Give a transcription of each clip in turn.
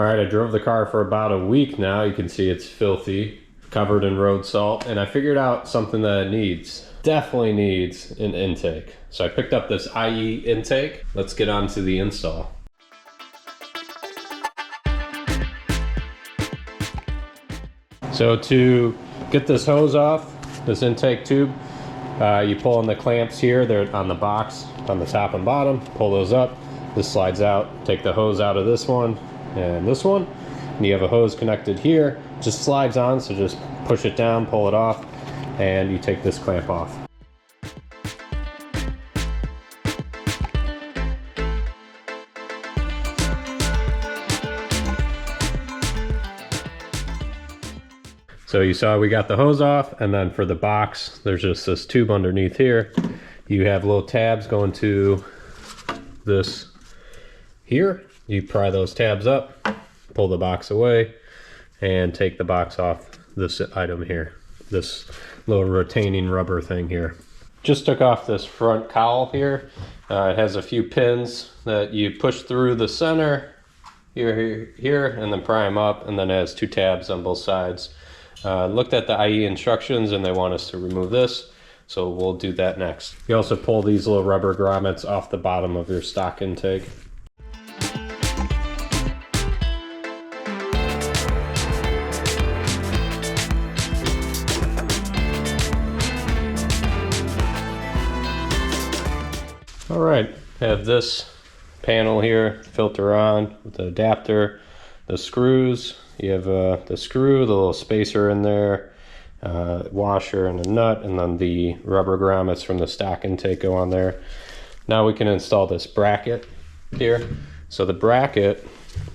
right, I drove the car for about a week now. You can see it's filthy, covered in road salt, and I figured out something that it needs. Definitely needs an intake. So I picked up this IE intake. Let's get on to the install. So to get this hose off, this intake tube, you pull on the clamps here. They're on the box on the top and bottom. Pull those up. This slides out. Take the hose out of this one and this one. And you have a hose connected here. Just slides on, so just push it down, pull it off, and you take this clamp off. So you saw we got the hose off, and then for the box, there's just this tube underneath here. You have little tabs going to this here. You pry those tabs up, pull the box away, and take the box off this item here. This little retaining rubber thing here. Just took off this front cowl here. It has a few pins that you push through the center, here, and then pry them up, and then it has two tabs on both sides. Looked at the IE instructions and they want us to remove this, so we'll do that next. You also pull these little rubber grommets off the bottom of your stock intake. All right, I have this panel here, filter on with the adapter, the screws. You have the screw, the little spacer in there, washer and a nut, and then the rubber grommets from the stock intake go on there. Now we can install this bracket here. So the bracket,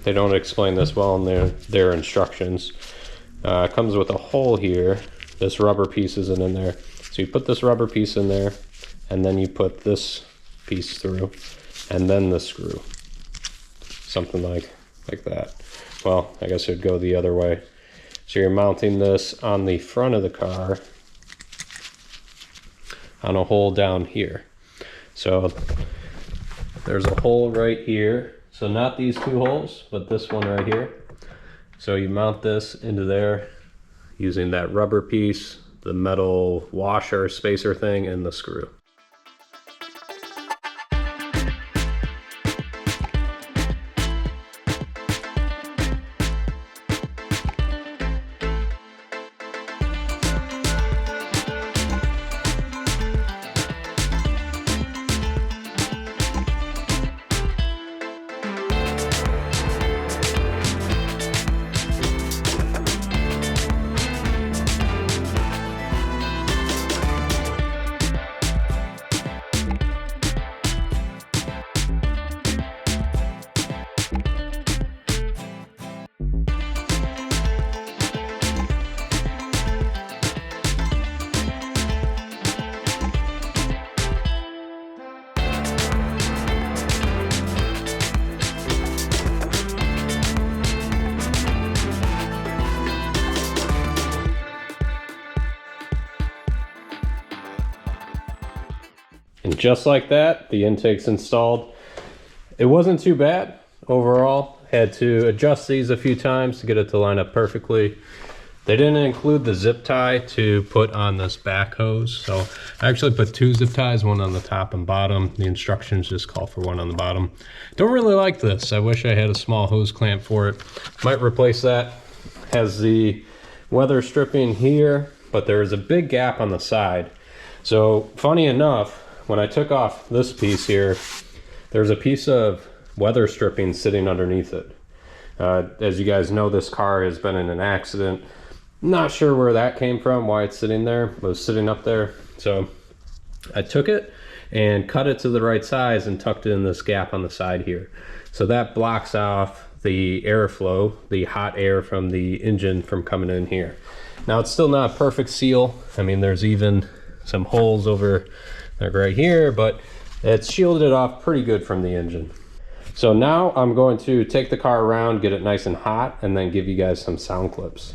they don't explain this well in their instructions. It comes with a hole here. This rubber piece isn't in there. So you put this rubber piece in there, and then you put this piece through, and then the screw. Something like that. Well, I guess it would go the other way. So you're mounting this on the front of the car on a hole down here. So there's a hole right here. So not these two holes, but this one right here. So you mount this into there using that rubber piece, the metal washer spacer thing, and the screw. And just like that, the intake's installed. It wasn't too bad overall. Had to adjust these a few times to get it to line up perfectly. They didn't include the zip tie to put on this back hose, so I actually put two zip ties, one on the top and bottom. The instructions just call for one on the bottom. Don't really like this. I wish I had a small hose clamp for it. Might replace that. Has the weather stripping here, but there is a big gap on the side. So funny enough, when I took off this piece here, there's a piece of weather stripping sitting underneath it. As you guys know, this car has been in an accident. Not sure where that came from, why it's sitting there. It was sitting up there. So I took it and cut it to the right size and tucked it in this gap on the side here. So that blocks off the airflow, the hot air from the engine from coming in here. Now it's still not a perfect seal. I mean, there's even some holes over like right here, but it's shielded it off pretty good from the engine. So now I'm going to take the car around, get it nice and hot, and then give you guys some sound clips.